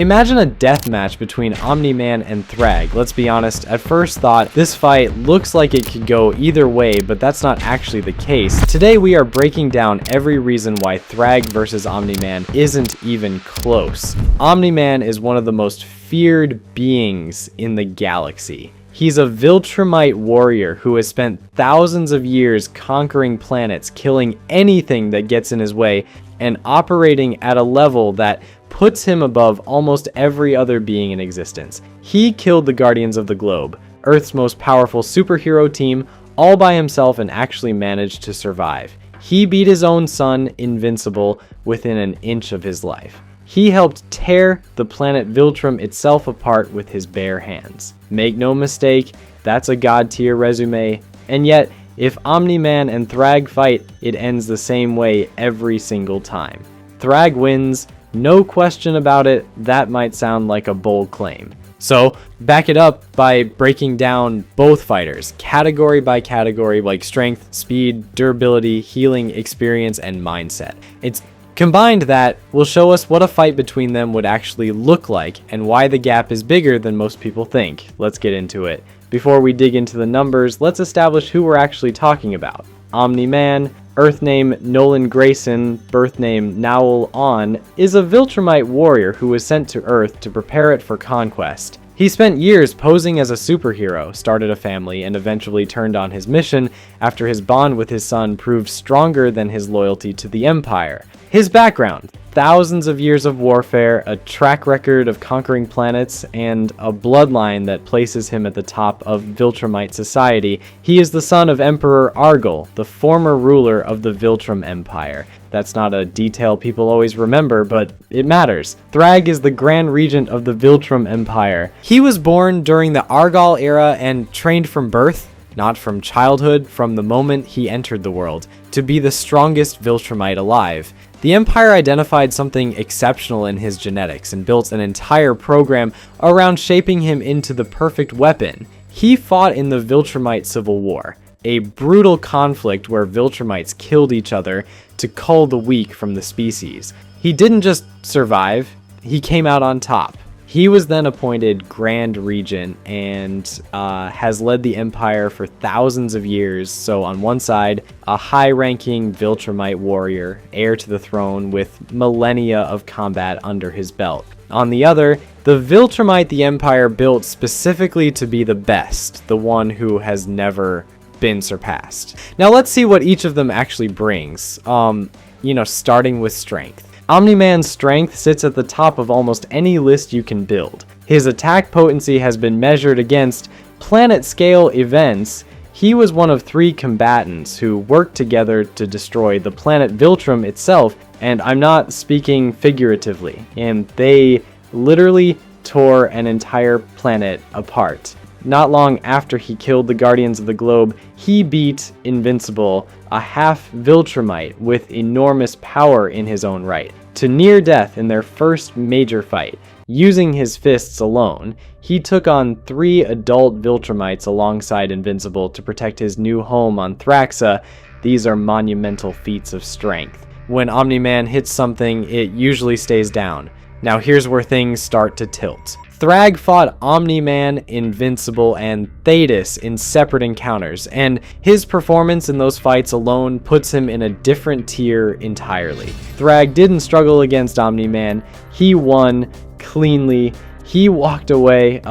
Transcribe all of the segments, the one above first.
Imagine a death match between Omni-Man and Thragg. Let's be honest, at first thought, this fight looks like it could go either way, but that's not actually the case. Today we are breaking down every reason why Thragg versus Omni-Man isn't even close. Omni-Man is one of the most feared beings in the galaxy. He's a Viltrumite warrior who has spent thousands of years conquering planets, killing anything that gets in his way, and operating at a level that puts him above almost every other being in existence. He killed the Guardians of the Globe, Earth's most powerful superhero team, all by himself and actually managed to survive. He beat his own son, Invincible, within an inch of his life. He helped tear the planet Viltrum itself apart with his bare hands. Make no mistake, that's a god-tier resume, and yet, if Omni-Man and Thragg fight, it ends the same way every single time. Thragg wins, no question about it. That might sound like a bold claim. So, back it up by breaking down both fighters, category by category, like strength, speed, durability, healing, experience, and mindset. It's combined that will show us what a fight between them would actually look like, and why the gap is bigger than most people think. Let's get into it. Before we dig into the numbers, let's establish who we're actually talking about. Omni-Man, Earth name Nolan Grayson, birth name Nowell On, is a Viltrumite warrior who was sent to Earth to prepare it for conquest. He spent years posing as a superhero, started a family, and eventually turned on his mission after his bond with his son proved stronger than his loyalty to the Empire. His background: thousands of years of warfare, a track record of conquering planets, and a bloodline that places him at the top of Viltrumite society. He is the son of Emperor Argyle, the former ruler of the Viltrum Empire. That's not a detail people always remember, but it matters. Thragg is the Grand Regent of the Viltrum Empire. He was born during the Argyle era and trained from birth, not from childhood, from the moment he entered the world, to be the strongest Viltrumite alive. The Empire identified something exceptional in his genetics and built an entire program around shaping him into the perfect weapon. He fought in the Viltrumite Civil War, a brutal conflict where Viltrumites killed each other to cull the weak from the species. He didn't just survive, he came out on top. He was then appointed Grand Regent and has led the Empire for thousands of years. So on one side, a high-ranking Viltrumite warrior, heir to the throne with millennia of combat under his belt. On the other, the Viltrumite the Empire built specifically to be the best, the one who has never been surpassed. Now let's see what each of them actually brings, starting with strength. Omni-Man's strength sits at the top of almost any list you can build. His attack potency has been measured against planet-scale events. He was one of 3 combatants who worked together to destroy the planet Viltrum itself, and I'm not speaking figuratively, and they literally tore an entire planet apart. Not long after he killed the Guardians of the Globe, he beat Invincible, a half Viltrumite with enormous power in his own right, to near death in their first major fight. Using his fists alone, he took on 3 adult Viltrumites alongside Invincible to protect his new home on Thraxa. These are monumental feats of strength. When Omni-Man hits something, it usually stays down. Now here's where things start to tilt. Thragg fought Omni-Man, Invincible, and Thetis in separate encounters, and his performance in those fights alone puts him in a different tier entirely. Thragg didn't struggle against Omni-Man. He won cleanly. He walked away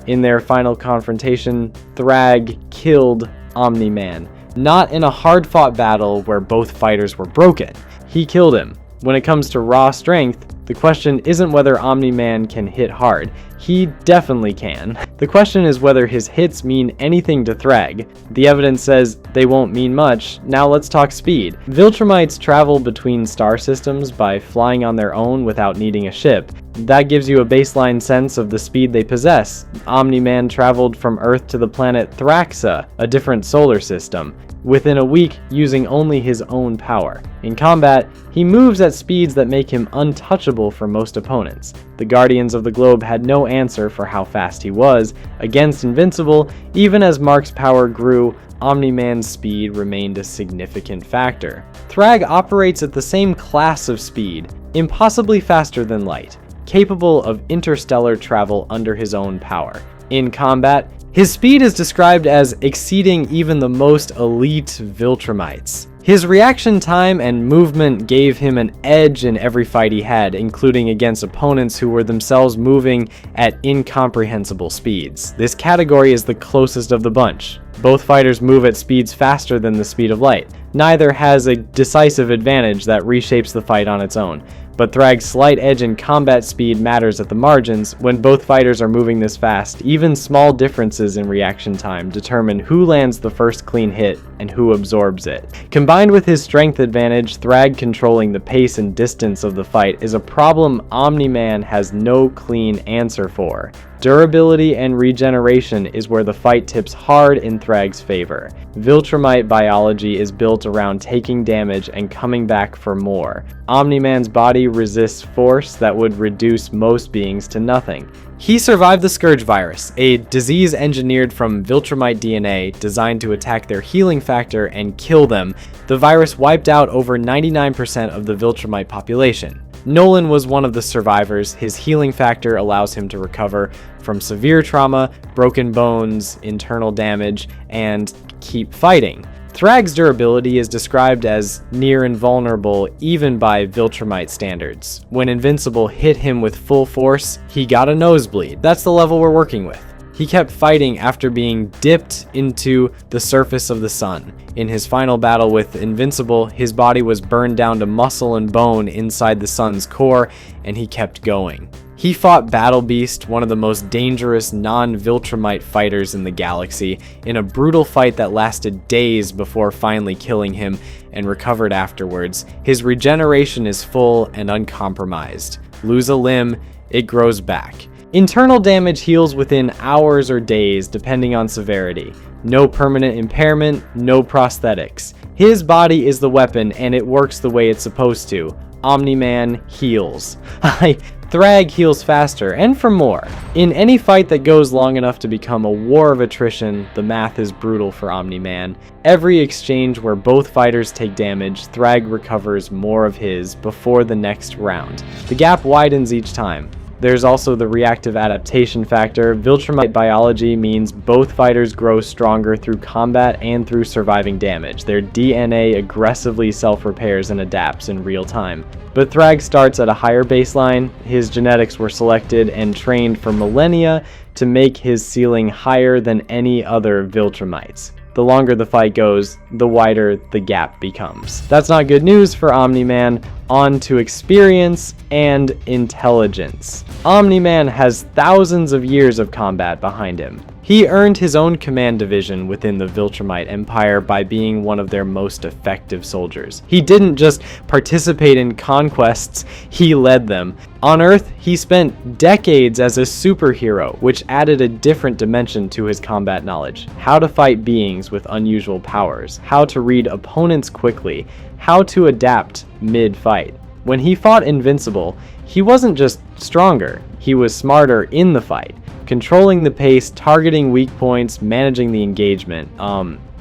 in their final confrontation. Thragg killed Omni-Man. Not in a hard-fought battle where both fighters were broken. He killed him. When it comes to raw strength, the question isn't whether Omni-Man can hit hard. He definitely can. The question is whether his hits mean anything to Thragg. The evidence says they won't mean much. Now let's talk speed. Viltrumites travel between star systems by flying on their own without needing a ship. That gives you a baseline sense of the speed they possess. Omni-Man traveled from Earth to the planet Thraxa, a different solar system, within a week using only his own power. In combat, he moves at speeds that make him untouchable for most opponents. The Guardians of the Globe had no answer for how fast he was. Against Invincible, even as Mark's power grew, Omni-Man's speed remained a significant factor. Thragg operates at the same class of speed, impossibly faster than light. capable of interstellar travel under his own power. In combat, his speed is described as exceeding even the most elite Viltrumites. His reaction time and movement gave him an edge in every fight he had, including against opponents who were themselves moving at incomprehensible speeds. This category is the closest of the bunch. Both fighters move at speeds faster than the speed of light. Neither has a decisive advantage that reshapes the fight on its own. But Thragg's slight edge in combat speed matters at the margins. When both fighters are moving this fast, even small differences in reaction time determine who lands the first clean hit and who absorbs it. Combined with his strength advantage, Thragg controlling the pace and distance of the fight is a problem Omni-man has no clean answer for. Durability and regeneration is where the fight tips hard in Thragg's favor. Viltrumite biology is built around taking damage and coming back for more. Omni-man's body resists force that would reduce most beings to nothing. He survived the Scourge virus, a disease engineered from Viltrumite DNA designed to attack their healing factor and kill them. The virus wiped out over 99% of the Viltrumite population. Nolan was one of the survivors. His healing factor allows him to recover from severe trauma, broken bones, internal damage, and keep fighting. Thragg's durability is described as near invulnerable even by Viltrumite standards. When Invincible hit him with full force, he got a nosebleed. That's the level we're working with. He kept fighting after being dipped into the surface of the sun. In his final battle with Invincible, his body was burned down to muscle and bone inside the sun's core, and he kept going. He fought Battle Beast, one of the most dangerous non-Viltrumite fighters in the galaxy, in a brutal fight that lasted days before finally killing him, and recovered afterwards. His regeneration is full and uncompromised. Lose a limb, it grows back. Internal damage heals within hours or days, depending on severity. No permanent impairment, no prosthetics. His body is the weapon, and it works the way it's supposed to. Omni-man heals. Thragg heals faster, and for more. In any fight that goes long enough to become a war of attrition, the math is brutal for Omni-man. Every exchange where both fighters take damage, Thragg recovers more of his before the next round. The gap widens each time. There's also the reactive adaptation factor. Viltrumite biology means both fighters grow stronger through combat and through surviving damage. Their DNA aggressively self-repairs and adapts in real time. But Thragg starts at a higher baseline. His genetics were selected and trained for millennia to make his ceiling higher than any other Viltrumites. The longer the fight goes, the wider the gap becomes. That's not good news for Omni-man. On to experience and intelligence. Omni-man has thousands of years of combat behind him. He earned his own command division within the Viltrumite Empire by being one of their most effective soldiers. He didn't just participate in conquests, he led them. On Earth, he spent decades as a superhero, which added a different dimension to his combat knowledge. How to fight beings with unusual powers, how to read opponents quickly, how to adapt mid-fight. When he fought Invincible, he wasn't just stronger, he was smarter in the fight. Controlling the pace, targeting weak points, managing the engagement.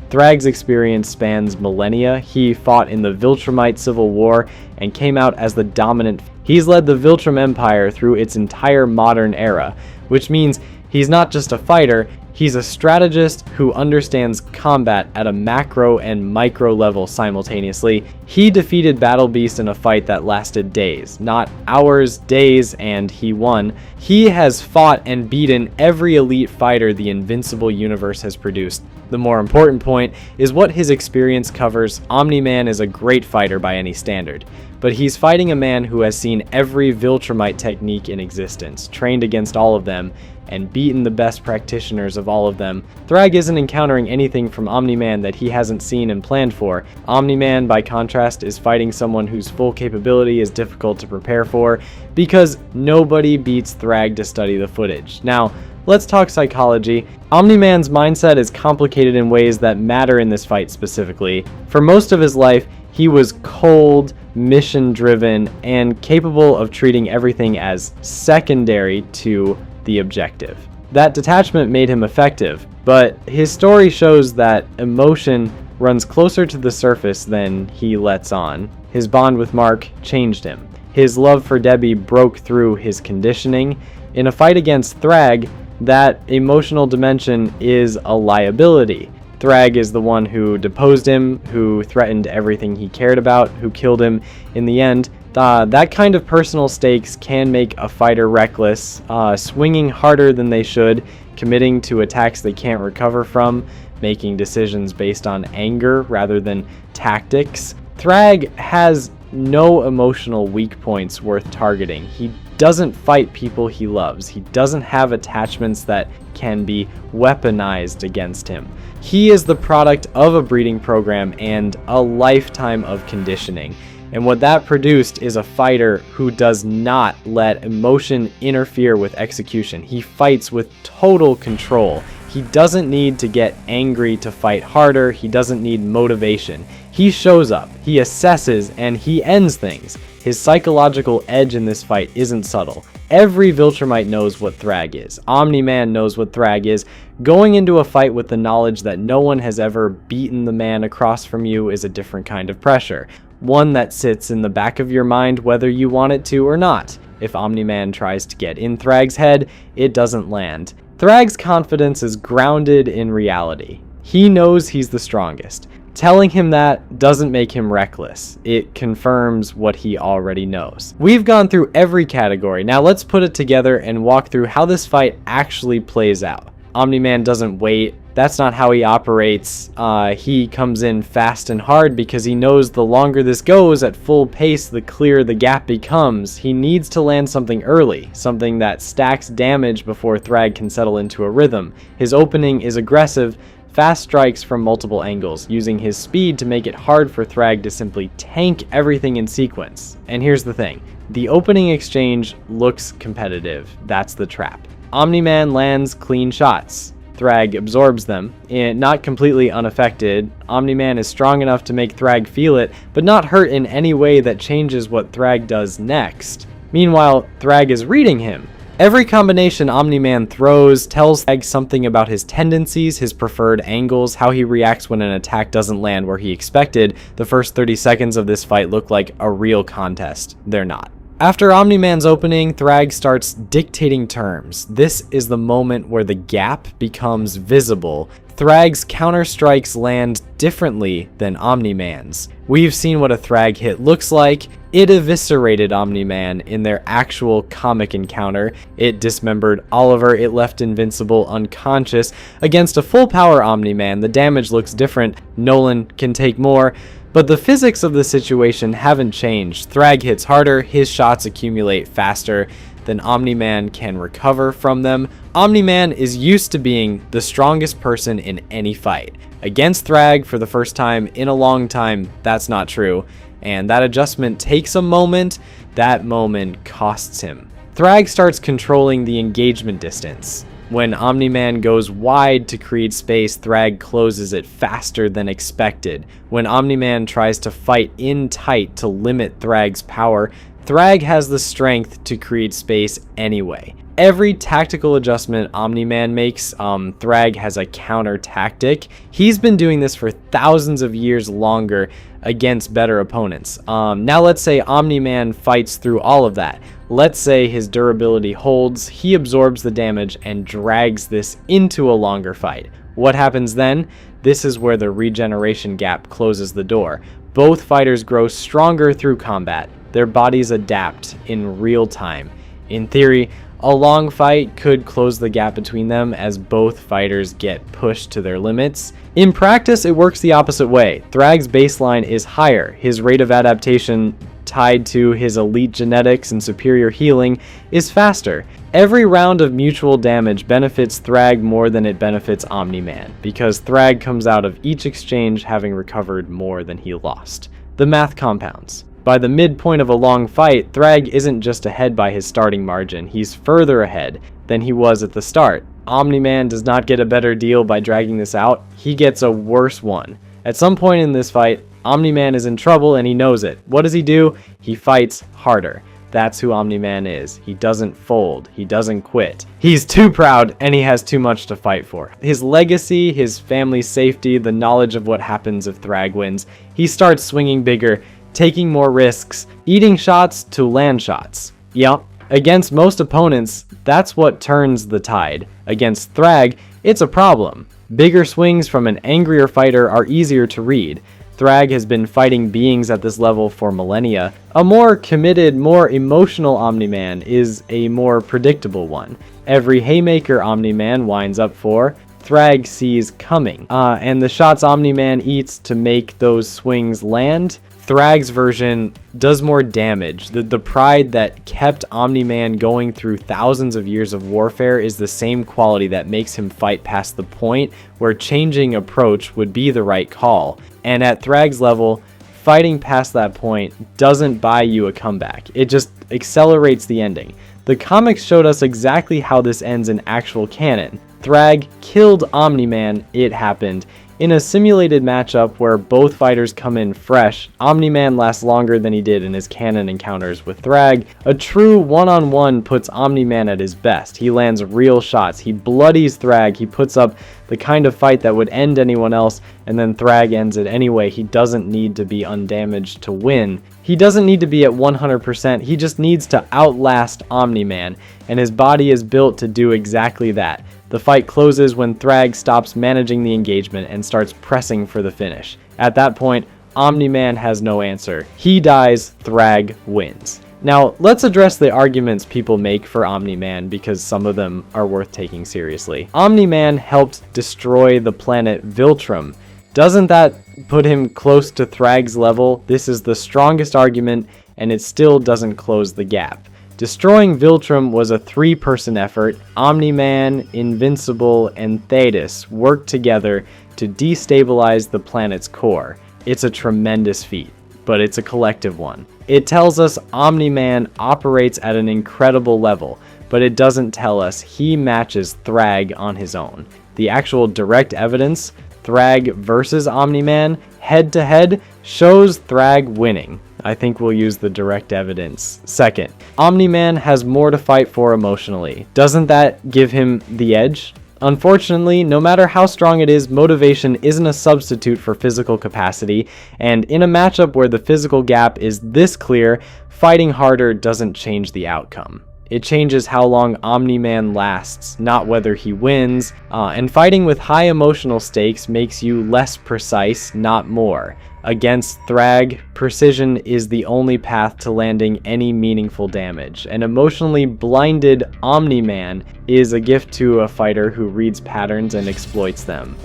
Thragg's experience spans millennia. He fought in the Viltrumite Civil War and came out as the dominant. He's led the Viltrum Empire through its entire modern era, which means he's not just a fighter, he's a strategist who understands combat at a macro and micro level simultaneously. He defeated Battle Beast in a fight that lasted days, not hours, days, and he won. He has fought and beaten every elite fighter the Invincible universe has produced. The more important point is what his experience covers. Omni-man is a great fighter by any standard, but he's fighting a man who has seen every Viltrumite technique in existence, trained against all of them, and beaten the best practitioners of all of them. Thragg isn't encountering anything from Omni-man that he hasn't seen and planned for. Omni-man, by contrast, is fighting someone whose full capability is difficult to prepare for, because nobody beats Thragg to study the footage. Now, let's talk psychology. Omni-man's mindset is complicated in ways that matter in this fight specifically. For most of his life, he was cold, mission-driven, and capable of treating everything as secondary to the objective. That detachment made him effective, but his story shows that emotion runs closer to the surface than he lets on. His bond with Mark changed him. His love for Debbie broke through his conditioning. In a fight against Thragg, that emotional dimension is a liability. Thragg is the one who deposed him, who threatened everything he cared about, who killed him in the end. That kind of personal stakes can make a fighter reckless, swinging harder than they should, committing to attacks they can't recover from, making decisions based on anger rather than tactics. Thragg has no emotional weak points worth targeting. He doesn't fight people he loves. He doesn't have attachments that can be weaponized against him. He is the product of a breeding program and a lifetime of conditioning. And what that produced is a fighter who does not let emotion interfere with execution. He fights with total control. He doesn't need to get angry to fight harder. He doesn't need motivation. He shows up, he assesses, and he ends things. His psychological edge in this fight isn't subtle. Every Viltrumite knows what Thragg is. Omni-man knows what Thragg is. Going into a fight with the knowledge that no one has ever beaten the man across from you is a different kind of pressure. One that sits in the back of your mind whether you want it to or not. If Omni-man tries to get in Thragg's head, it doesn't land. Thragg's confidence is grounded in reality. He knows he's the strongest. Telling him that doesn't make him reckless. It confirms what he already knows. We've gone through every category. Now let's put it together and walk through how this fight actually plays out. Omni-man doesn't wait. That's not how he operates. He comes in fast and hard because he knows the longer this goes at full pace, the clearer the gap becomes. He needs to land something early, something that stacks damage before Thragg can settle into a rhythm. His opening is aggressive, fast strikes from multiple angles, using his speed to make it hard for Thragg to simply tank everything in sequence. And here's the thing, the opening exchange looks competitive. That's the trap. Omni-man lands clean shots. Thragg absorbs them, and not completely unaffected. Omni-man is strong enough to make Thragg feel it, but not hurt in any way that changes what Thragg does next. Meanwhile, Thragg is reading him. Every combination Omni-man throws tells Thragg something about his tendencies, his preferred angles, how he reacts when an attack doesn't land where he expected. The first 30 seconds of this fight look like a real contest. They're not. After Omni-man's opening, Thragg starts dictating terms. This is the moment where the gap becomes visible. Thragg's counter-strikes land differently than Omni-man's. We've seen what a Thragg hit looks like. It eviscerated Omni-man in their actual comic encounter. It dismembered Oliver. It left Invincible unconscious. Against a full-power Omni-man, the damage looks different. Nolan can take more. But the physics of the situation haven't changed. Thragg hits harder, his shots accumulate faster than Omni-man can recover from them. Omni-man is used to being the strongest person in any fight. Against Thragg, for the first time in a long time, that's not true. And that adjustment takes a moment. That moment costs him. Thragg starts controlling the engagement distance. When Omni-man goes wide to create space, Thragg closes it faster than expected. When Omni-man tries to fight in tight to limit Thragg's power, Thragg has the strength to create space anyway. Every tactical adjustment Omni-man makes, Thragg has a counter tactic. He's been doing this for thousands of years longer against better opponents. Now let's say Omni-man fights through all of that. Let's say his durability holds, he absorbs the damage and drags this into a longer fight. What happens then? This is where the regeneration gap closes the door. Both fighters grow stronger through combat. Their bodies adapt in real time. In theory, a long fight could close the gap between them as both fighters get pushed to their limits. In practice, it works the opposite way. Thragg's baseline is higher. His rate of adaptation, tied to his elite genetics and superior healing, is faster. Every round of mutual damage benefits Thragg more than it benefits Omni-man, because Thragg comes out of each exchange having recovered more than he lost. The math compounds. By the midpoint of a long fight, Thragg isn't just ahead by his starting margin, he's further ahead than he was at the start. Omni-man does not get a better deal by dragging this out, he gets a worse one. At some point in this fight, Omni-man is in trouble and he knows it. What does he do? He fights harder. That's who Omni-man is. He doesn't fold. He doesn't quit. He's too proud and he has too much to fight for. His legacy, his family's safety, the knowledge of what happens if Thragg wins. He starts swinging bigger taking more risks, eating shots to land shots. Yup, against most opponents, that's what turns the tide. Against Thragg, it's a problem. Bigger swings from an angrier fighter are easier to read. Thragg has been fighting beings at this level for millennia. A more committed, more emotional Omni-man is a more predictable one. Every haymaker Omni-man winds up for, Thragg sees coming. And the shots Omni-man eats to make those swings land, Thragg's version does more damage. The pride that kept Omni-man going through thousands of years of warfare is the same quality that makes him fight past the point where changing approach would be the right call. And at Thragg's level, fighting past that point doesn't buy you a comeback. It just accelerates the ending. The comics showed us exactly how this ends in actual canon. Thragg killed Omni-man, it happened. In a simulated matchup where both fighters come in fresh, Omni-man lasts longer than he did in his canon encounters with Thragg. A true one-on-one puts Omni-man at his best. He lands real shots, he bloodies Thragg, he puts up the kind of fight that would end anyone else, and then Thragg ends it anyway. He doesn't need to be undamaged to win. He doesn't need to be at 100%, he just needs to outlast Omni-man, and his body is built to do exactly that. The fight closes when Thragg stops managing the engagement and starts pressing for the finish. At that point, Omni-man has no answer. He dies, Thragg wins. Now, let's address the arguments people make for Omni-man because some of them are worth taking seriously. Omni-man helped destroy the planet Viltrum. Doesn't that put him close to Thragg's level? This is the strongest argument, and it still doesn't close the gap. Destroying Viltrum was a 3-person effort. Omni-man, Invincible, and Thetis worked together to destabilize the planet's core. It's a tremendous feat, but it's a collective one. It tells us Omni-man operates at an incredible level, but it doesn't tell us he matches Thragg on his own. The actual direct evidence, Thragg versus Omni-man, head-to-head, shows Thragg winning. I think we'll use the direct evidence second. Omni-man has more to fight for emotionally. Doesn't that give him the edge? Unfortunately, no matter how strong it is, motivation isn't a substitute for physical capacity, and in a matchup where the physical gap is this clear, fighting harder doesn't change the outcome. It changes how long Omni-man lasts, not whether he wins, and fighting with high emotional stakes makes you less precise, not more. Against Thragg, precision is the only path to landing any meaningful damage. An emotionally blinded Omni-man is a gift to a fighter who reads patterns and exploits them.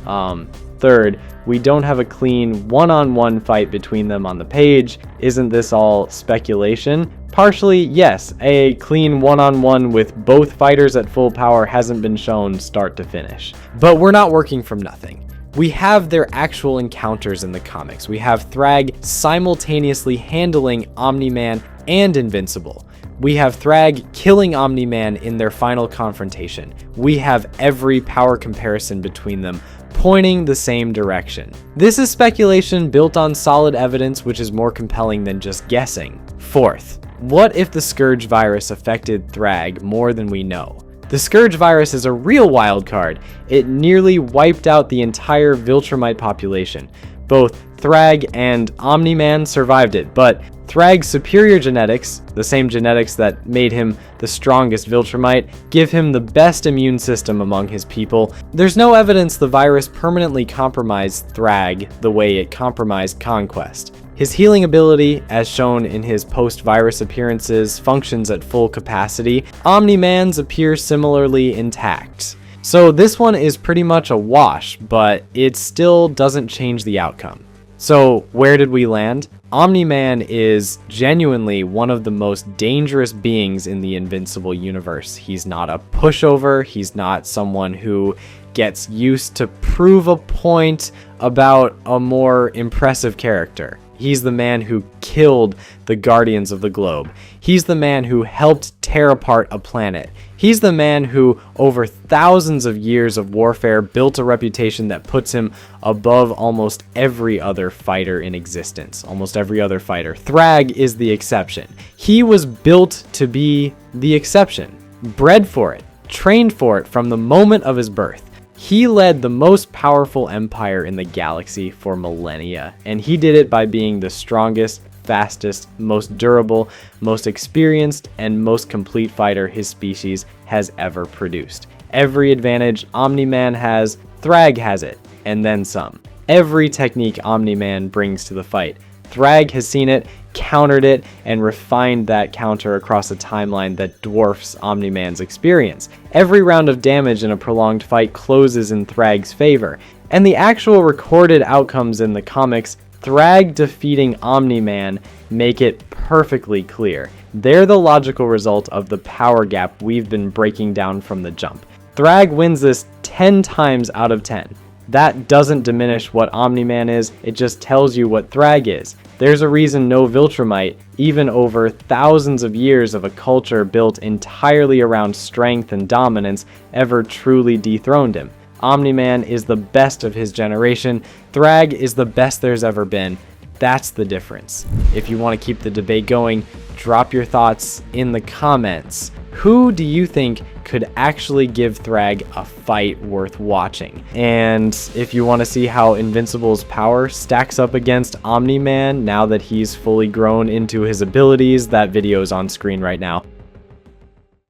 Third, we don't have a clean one-on-one fight between them on the page. Isn't this all speculation? Partially, yes. A clean one-on-one with both fighters at full power hasn't been shown start to finish. But we're not working from nothing. We have their actual encounters in the comics. We have Thragg simultaneously handling Omni-man and Invincible. We have Thragg killing Omni-man in their final confrontation. We have every power comparison between them pointing the same direction. This is speculation built on solid evidence, which is more compelling than just guessing. Fourth, what if the Scourge virus affected Thragg more than we know? The Scourge virus is a real wild card. It nearly wiped out the entire Viltrumite population. Both Thragg and Omni-man survived it, but Thragg's superior genetics, the same genetics that made him the strongest Viltrumite, give him the best immune system among his people. There's no evidence the virus permanently compromised Thragg the way it compromised Conquest. His healing ability, as shown in his post-virus appearances, functions at full capacity. Omni-man's appear similarly intact. So this one is pretty much a wash, but it still doesn't change the outcome. So where did we land? Omni-man is genuinely one of the most dangerous beings in the Invincible universe. He's not a pushover, he's not someone who gets used to prove a point about a more impressive character. He's the man who killed the Guardians of the Globe. He's the man who helped tear apart a planet. He's the man who, over thousands of years of warfare, built a reputation that puts him above almost every other fighter in existence. Almost every other fighter. Thragg is the exception. He was built to be the exception. Bred for it. Trained for it from the moment of his birth. He led the most powerful empire in the galaxy for millennia, and he did it by being the strongest, fastest, most durable, most experienced, and most complete fighter his species has ever produced. Every advantage Omni-man has, Thragg has it, and then some. Every technique Omni-man brings to the fight, Thragg has seen it, countered it, and refined that counter across a timeline that dwarfs Omni-man's experience. Every round of damage in a prolonged fight closes in Thragg's favor, and the actual recorded outcomes in the comics, Thragg defeating Omni-man, make it perfectly clear. They're the logical result of the power gap we've been breaking down from the jump. Thragg wins this 10 times out of 10. That doesn't diminish what Omni-man is, it just tells you what Thragg is. There's a reason no Viltrumite, even over thousands of years of a culture built entirely around strength and dominance, ever truly dethroned him. Omni-man is the best of his generation, Thragg is the best there's ever been. That's the difference. If you want to keep the debate going, drop your thoughts in the comments. Who do you think could actually give Thragg a fight worth watching? And if you want to see how Invincible's power stacks up against Omni-man now that he's fully grown into his abilities, that video is on screen right now.